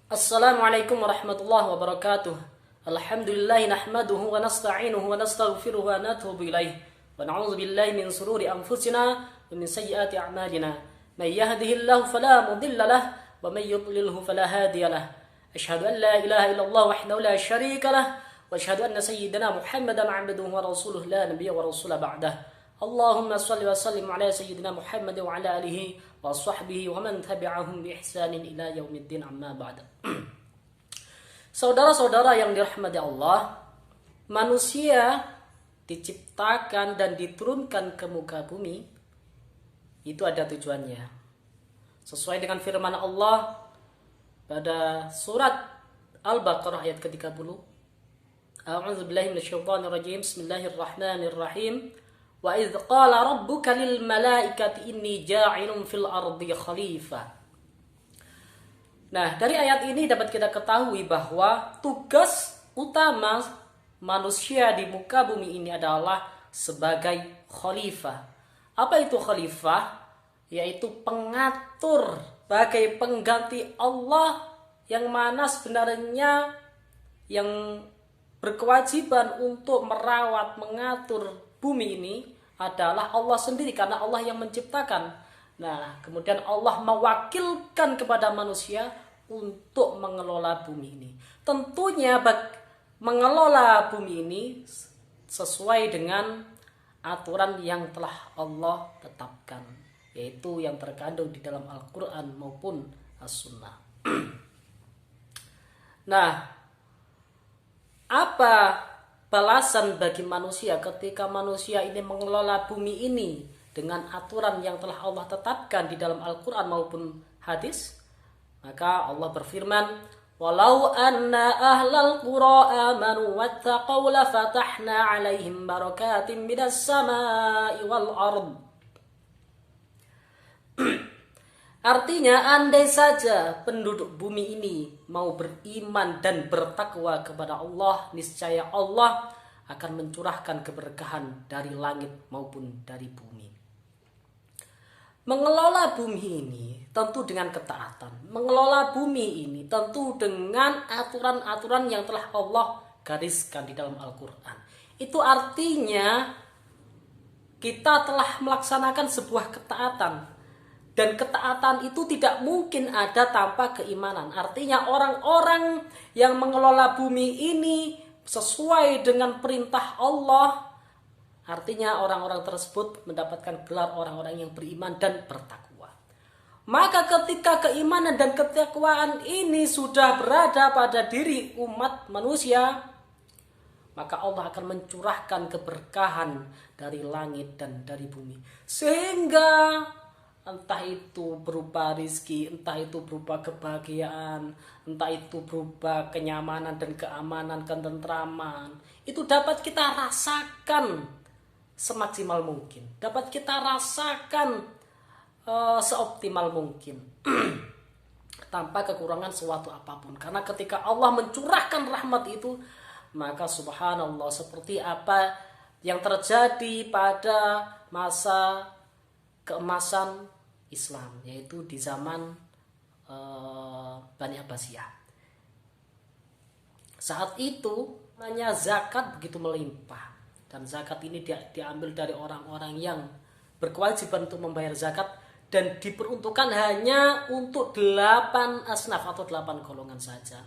Assalamualaikum warahmatullahi wabarakatuh. Alhamdulillah nahmaduhu wa nasta'inuhu wa nastaghfiruhu wa natubu ilaih. Wa na'udzu billahi min sururi anfusina wa min sayyiati a'malina. May yahdihillahu fala mudilla lahu wa may yudlilhu fala hadiya lahu. Asyhadu an la ilaha illallah wahdahu la syarika lahu wa asyhadu anna sayyidana Muhammadan 'abduhu wa rasuluhu la nabiyya wa rasula ba'dah. Allahumma salli wa sallim ala sayyidina Muhammad wa ala alihi wa sahbihi wa man tabi'ahum bi ihsanin ila yaumiddin amma ba'd. Saudara-saudara yang dirahmati Allah, manusia diciptakan dan diturunkan ke muka bumi itu ada tujuannya. Sesuai dengan firman Allah pada surat Al-Baqarah ayat ke-30. A'udzu billahi minasyaitonir rajim. Bismillahirrahmanirrahim. Wa idz qala rabbuka lil malaikati inni ja'ilun fil ardi khalifah. Nah, dari ayat ini dapat kita ketahui bahwa tugas utama manusia di muka bumi ini adalah sebagai khalifah. Apa itu khalifah? Yaitu pengatur, sebagai pengganti Allah yang mana sebenarnya yang berkewajiban untuk merawat, mengatur bumi ini adalah Allah sendiri karena Allah yang menciptakan. Nah, kemudian Allah mewakilkan kepada manusia untuk mengelola bumi ini. Tentunya mengelola bumi ini sesuai dengan aturan yang telah Allah tetapkan, yaitu yang terkandung di dalam Al-Quran maupun As-Sunnah. Nah, apa balasan bagi manusia ketika manusia ini mengelola bumi ini dengan aturan yang telah Allah tetapkan di dalam Al-Quran maupun hadis? Maka Allah berfirman, walau anna ahlal qura amanu wattaqaw la fatahna alaihim barakatim minas samai wal ard. Artinya, andai saja penduduk bumi ini mau beriman dan bertakwa kepada Allah, niscaya Allah akan mencurahkan keberkahan dari langit maupun dari bumi. Mengelola bumi ini tentu dengan ketaatan. Mengelola bumi ini tentu dengan aturan-aturan yang telah Allah gariskan di dalam Al-Quran. Itu artinya kita telah melaksanakan sebuah ketaatan. Dan ketaatan itu tidak mungkin ada tanpa keimanan. Artinya orang-orang yang mengelola bumi ini sesuai dengan perintah Allah, artinya orang-orang tersebut mendapatkan gelar orang-orang yang beriman dan bertakwa. Maka ketika keimanan dan ketakwaan ini sudah berada pada diri umat manusia, maka Allah akan mencurahkan keberkahan dari langit dan dari bumi. Sehingga entah itu berupa rizki, entah itu berupa kebahagiaan, entah itu berupa kenyamanan dan keamanan, ketentraman, itu dapat kita rasakan semaksimal mungkin, dapat kita rasakan seoptimal mungkin tanpa kekurangan suatu apapun. Karena ketika Allah mencurahkan rahmat itu, maka subhanallah, seperti apa yang terjadi pada masa keemasan Islam, yaitu di zaman Bani Abbasiyah. Saat itu namanya zakat begitu melimpah, dan zakat ini diambil dari orang-orang yang berkewajiban untuk membayar zakat, dan diperuntukkan hanya untuk 8 asnaf atau 8 golongan saja.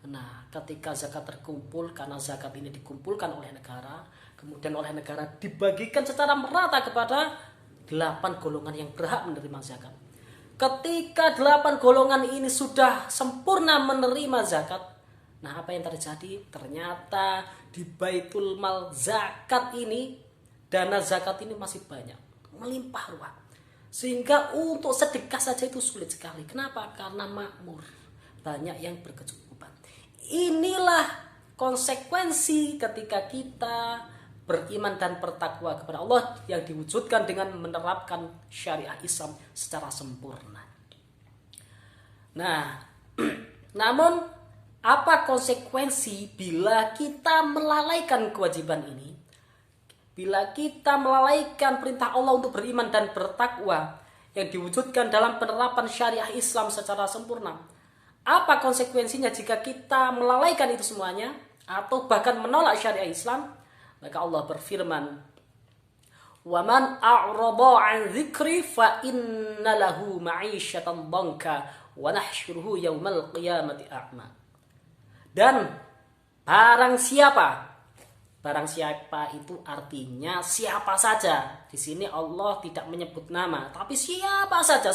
Nah, ketika zakat terkumpul, karena zakat ini dikumpulkan oleh negara, kemudian oleh negara dibagikan secara merata kepada 8 golongan yang berhak menerima zakat. Ketika 8 golongan ini sudah sempurna menerima zakat, nah apa yang terjadi? Ternyata di Baitul Mal zakat ini, dana zakat ini masih banyak, melimpah ruah. Sehingga untuk sedekah saja itu sulit sekali. Kenapa? Karena makmur, banyak yang berkecukupan. Inilah konsekuensi ketika kita beriman dan bertakwa kepada Allah yang diwujudkan dengan menerapkan syariah Islam secara sempurna. Nah, namun apa konsekuensi bila kita melalaikan kewajiban ini? Bila kita melalaikan perintah Allah untuk beriman dan bertakwa yang diwujudkan dalam penerapan syariah Islam secara sempurna, Apa konsekuensinya jika kita melalaikan itu semuanya atau bahkan menolak syariat Islam? Maka Allah berfirman, "Wa man a'rada 'an dzikri fa inna lahu ma'isyatan dhanka wa nahsyuruhu yaumal qiyamati a'ma." Dan barang siapa itu artinya siapa saja. Di sini Allah tidak menyebut nama, tapi siapa saja.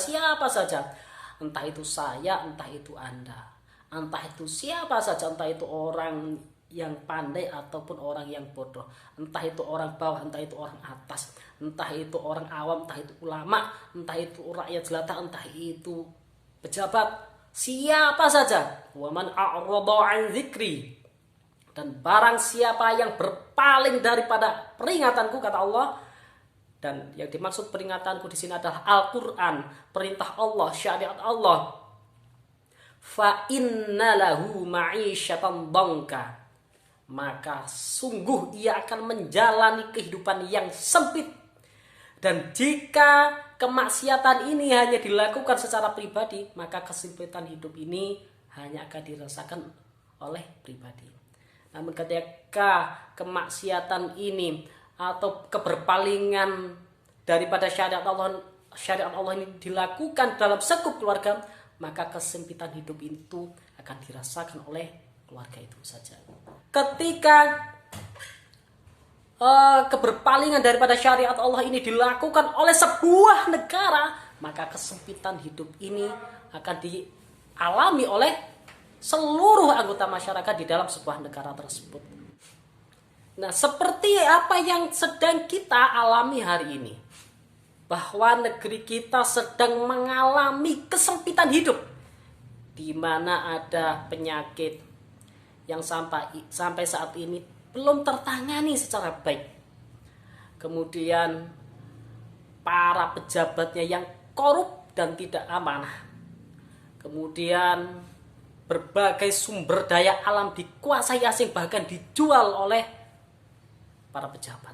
Entah itu saya, entah itu Anda, entah itu siapa saja, entah itu orang yang pandai ataupun orang yang bodoh, entah itu orang bawah, entah itu orang atas, entah itu orang awam, entah itu ulama, entah itu rakyat jelata, entah itu pejabat, siapa saja. Wa man a'rada 'an dzikri, dan barang siapa yang berpaling daripada peringatanku, kata Allah. Dan yang dimaksud peringatanku di sini adalah Al-Qur'an, perintah Allah, syariat Allah. Fa inna lahu ma'isyatan dhanka, maka sungguh ia akan menjalani kehidupan yang sempit. Dan jika kemaksiatan ini hanya dilakukan secara pribadi, maka kesempitan hidup ini hanya akan dirasakan oleh pribadi. Namun ketika kemaksiatan ini atau keberpalingan daripada syariat Allah ini dilakukan dalam sekup keluarga, maka kesempitan hidup itu akan dirasakan oleh keluarga itu saja. Ketika keberpalingan daripada syariat Allah ini dilakukan oleh sebuah negara, maka kesempitan hidup ini akan dialami oleh seluruh anggota masyarakat di dalam sebuah negara tersebut. Nah, seperti apa yang sedang kita alami hari ini, bahwa negeri kita sedang mengalami kesempitan hidup, di mana ada penyakit yang sampai saat ini belum tertangani secara baik. Kemudian para pejabatnya yang korup dan tidak amanah. Kemudian berbagai sumber daya alam dikuasai asing, bahkan dijual oleh para pejabat.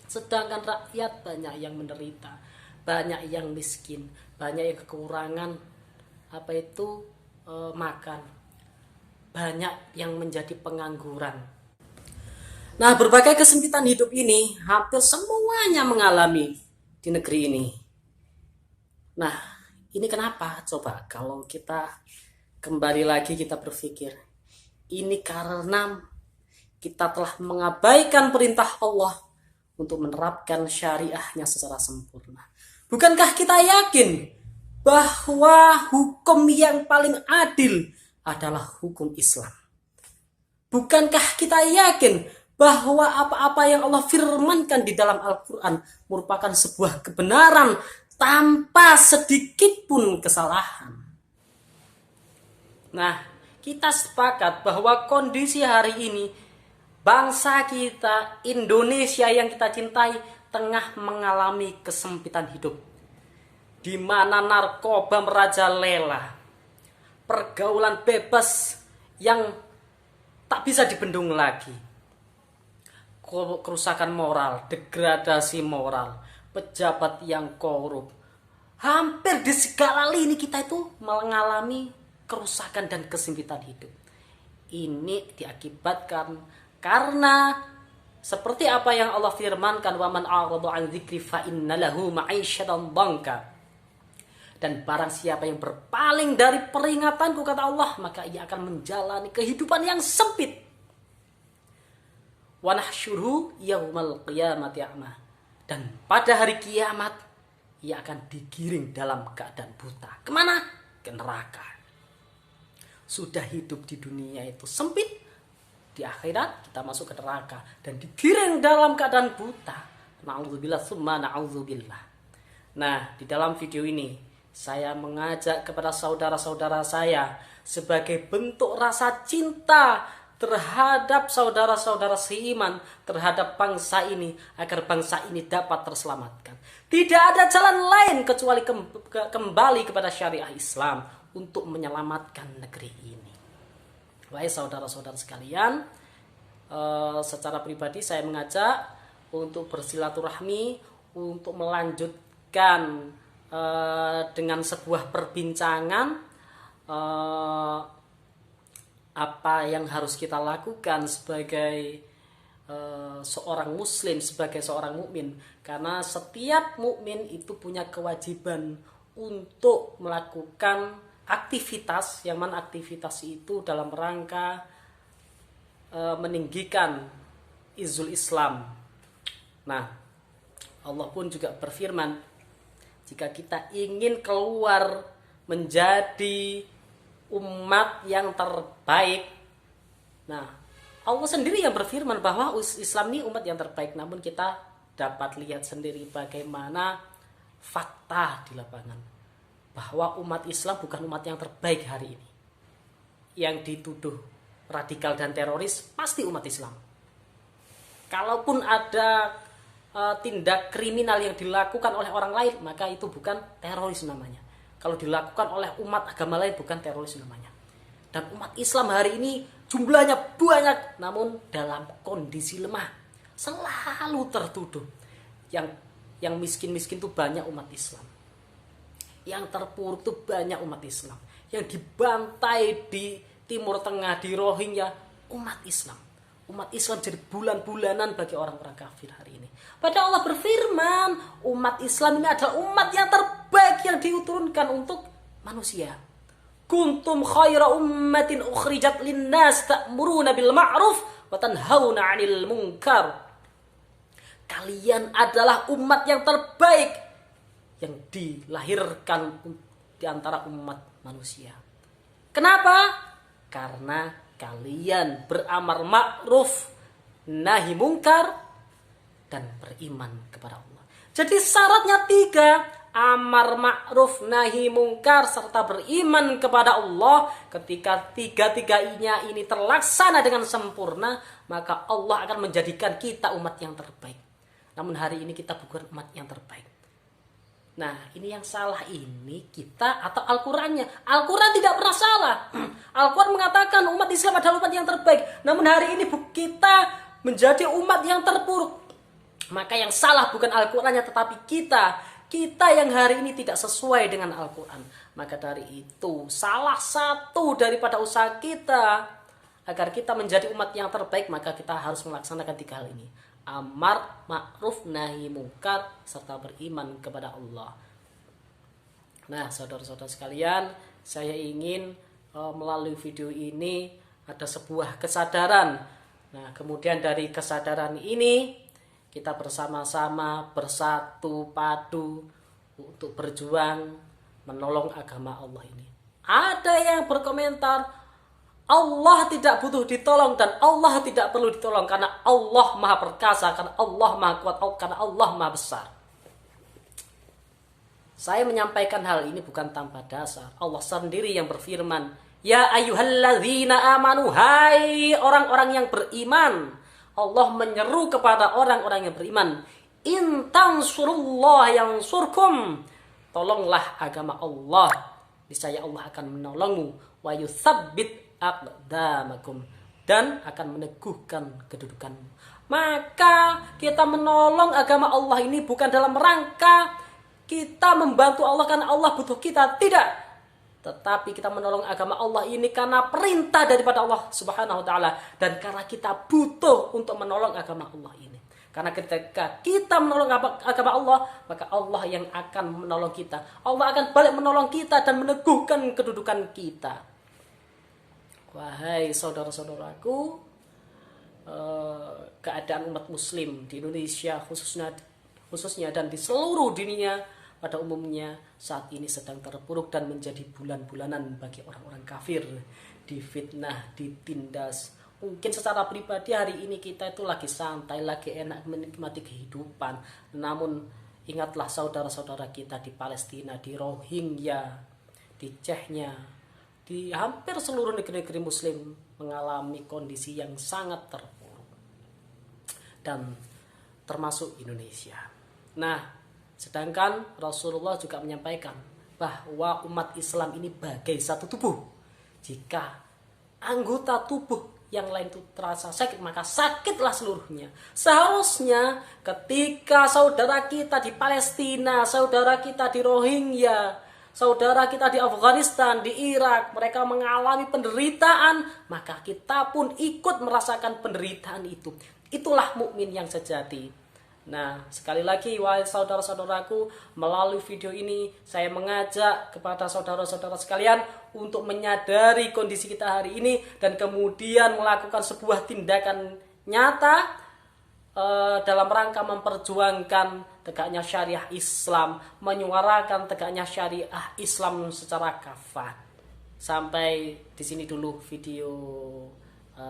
Sedangkan rakyat banyak yang menderita, banyak yang miskin, banyak yang kekurangan makan, banyak yang menjadi pengangguran. Nah, berbagai kesempitan hidup ini hampir semuanya mengalami di negeri ini. Nah, ini kenapa? Coba kalau kita kembali lagi kita berpikir, ini karena kita telah mengabaikan perintah Allah untuk menerapkan syariahnya secara sempurna. Bukankah kita yakin bahwa hukum yang paling adil adalah hukum Islam? Bukankah kita yakin bahwa apa-apa yang Allah firmankan di dalam Al-Quran merupakan sebuah kebenaran tanpa sedikit pun kesalahan? Nah, kita sepakat bahwa kondisi hari ini bangsa kita, Indonesia yang kita cintai, tengah mengalami kesempitan hidup, di mana narkoba merajalela, pergaulan bebas yang tak bisa dibendung lagi, kerusakan moral, degradasi moral, pejabat yang korup. Hampir di segala lini kita itu mengalami kerusakan dan kesempitan hidup. Ini diakibatkan karena seperti apa yang Allah firmankan, wa man a'rada 'an dzikri fa inna lahu ma'isyatan dhanka. Dan barang siapa yang berpaling dari peringatanku, kata Allah, maka ia akan menjalani kehidupan yang sempit. Wa nahsyuruhu yaumal qiyamati a'ma. Dan pada hari kiamat ia akan digiring dalam keadaan buta. Kemana? Ke neraka. Sudah hidup di dunia itu sempit, di akhirat kita masuk ke neraka dan digiring dalam keadaan buta. Na'udzubillah summa na'udzubillah. Nah, di dalam video ini saya mengajak kepada saudara-saudara saya sebagai bentuk rasa cinta terhadap saudara-saudara seiman, terhadap bangsa ini, agar bangsa ini dapat terselamatkan. Tidak ada jalan lain kecuali kembali kepada syariah Islam untuk menyelamatkan negeri ini. Baik saudara-saudara sekalian, secara pribadi saya mengajak untuk bersilaturahmi, untuk melanjutkan dengan sebuah perbincangan apa yang harus kita lakukan sebagai seorang muslim, sebagai seorang mukmin, karena setiap mukmin itu punya kewajiban untuk melakukan aktivitas, yang mana aktivitas itu dalam rangka meninggikan izul Islam. Nah, Allah pun juga berfirman, jika kita ingin keluar menjadi umat yang terbaik, nah Allah sendiri yang berfirman bahwa Islam ini umat yang terbaik. Namun kita dapat lihat sendiri bagaimana fakta di lapangan, bahwa umat Islam bukan umat yang terbaik hari ini. Yang dituduh radikal dan teroris pasti umat Islam. Kalaupun ada tindak kriminal yang dilakukan oleh orang lain, maka itu bukan teroris namanya. Kalau dilakukan oleh umat agama lain, bukan teroris namanya. Dan umat Islam hari ini jumlahnya banyak, namun dalam kondisi lemah, selalu tertuduh. Yang miskin-miskin itu banyak umat Islam, yang terpuruk itu banyak umat Islam, yang dibantai di Timur Tengah, di Rohingya, umat Islam. Umat Islam jadi bulan-bulanan bagi orang-orang kafir hari ini. Padahal Allah berfirman, umat Islam ini adalah umat yang terbaik yang diturunkan untuk manusia. Kuntum khaira ummatin ukhrijat linnas ta'muruna bil ma'ruf wa tanhauna 'anil munkar. Kalian adalah umat yang terbaik yang dilahirkan di antara umat manusia. Kenapa? Karena kalian beramar ma'ruf nahi munkar dan beriman kepada Allah. Jadi syaratnya 3, amar ma'ruf nahi mungkar serta beriman kepada Allah. Ketika 3-tiganya ini terlaksana dengan sempurna, maka Allah akan menjadikan kita umat yang terbaik. Namun hari ini kita bukan umat yang terbaik. Nah, ini yang salah ini kita atau Al-Qur'annya. Al-Qur'an tidak pernah salah. Al-Qur'an mengatakan umat Islam adalah umat yang terbaik. Namun hari ini kita menjadi umat yang terpuruk. Maka yang salah bukan Al-Qur'annya, tetapi kita yang hari ini tidak sesuai dengan Al-Quran. Maka dari itu salah satu daripada usaha kita agar kita menjadi umat yang terbaik, maka kita harus melaksanakan 3 hal ini: amar ma'ruf nahi mungkar serta beriman kepada Allah. Nah, saudara-saudara sekalian, saya ingin melalui video ini ada sebuah kesadaran. Nah, kemudian dari kesadaran ini kita bersama-sama bersatu padu untuk berjuang menolong agama Allah ini. Ada yang berkomentar, Allah tidak butuh ditolong dan Allah tidak perlu ditolong karena Allah Maha Perkasa, karena Allah Maha Kuat, karena Allah Maha Besar. Saya menyampaikan hal ini bukan tanpa dasar. Allah sendiri yang berfirman, ya ayyuhalladzina amanu, hai orang-orang yang beriman. Allah menyeru kepada orang-orang yang beriman, in tansurullah yansurkum, tolonglah agama Allah, niscaya Allah akan menolongmu, wa yutsabbit aqdamakum, dan akan meneguhkan kedudukanmu. Maka kita menolong agama Allah ini bukan dalam rangka kita membantu Allah karena Allah butuh kita, tidak. Tetapi kita menolong agama Allah ini karena perintah daripada Allah Subhanahu wa ta'ala, dan karena kita butuh untuk menolong agama Allah ini. Karena ketika kita menolong agama Allah, maka Allah yang akan menolong kita. Allah akan balik menolong kita dan meneguhkan kedudukan kita. Wahai saudara-saudaraku, keadaan umat muslim di Indonesia khususnya dan di seluruh dunia pada umumnya saat ini sedang terpuruk dan menjadi bulan-bulanan bagi orang-orang kafir, difitnah, ditindas. Mungkin secara pribadi hari ini kita itu lagi santai, lagi enak menikmati kehidupan. Namun ingatlah saudara-saudara kita di Palestina, di Rohingya, di Chechnya, di hampir seluruh negeri-negeri muslim mengalami kondisi yang sangat terpuruk. Dan termasuk Indonesia. Nah, sedangkan Rasulullah juga menyampaikan bahwa umat Islam ini bagai satu tubuh. Jika anggota tubuh yang lain itu terasa sakit, maka sakitlah seluruhnya. Seharusnya ketika saudara kita di Palestina, saudara kita di Rohingya, saudara kita di Afghanistan, di Irak, mereka mengalami penderitaan, maka kita pun ikut merasakan penderitaan itu. Itulah mukmin yang sejati. Nah, sekali lagi wahai saudara-saudaraku, melalui video ini saya mengajak kepada saudara-saudara sekalian untuk menyadari kondisi kita hari ini dan kemudian melakukan sebuah tindakan nyata dalam rangka memperjuangkan tegaknya syariah Islam, menyuarakan tegaknya syariah Islam secara kafah. Sampai di sini dulu video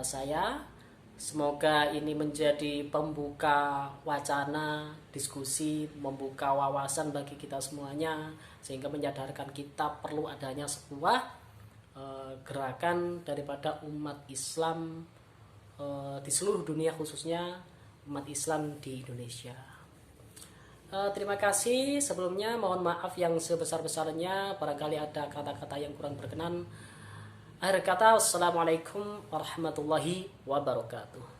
saya. Semoga ini menjadi pembuka wacana, diskusi, membuka wawasan bagi kita semuanya, sehingga menyadarkan kita perlu adanya sebuah gerakan daripada umat Islam di seluruh dunia, khususnya umat Islam di Indonesia. Terima kasih sebelumnya, mohon maaf yang sebesar-besarnya barangkali ada kata-kata yang kurang berkenan. Akhir kata, wassalamualaikum warahmatullahi wabarakatuh.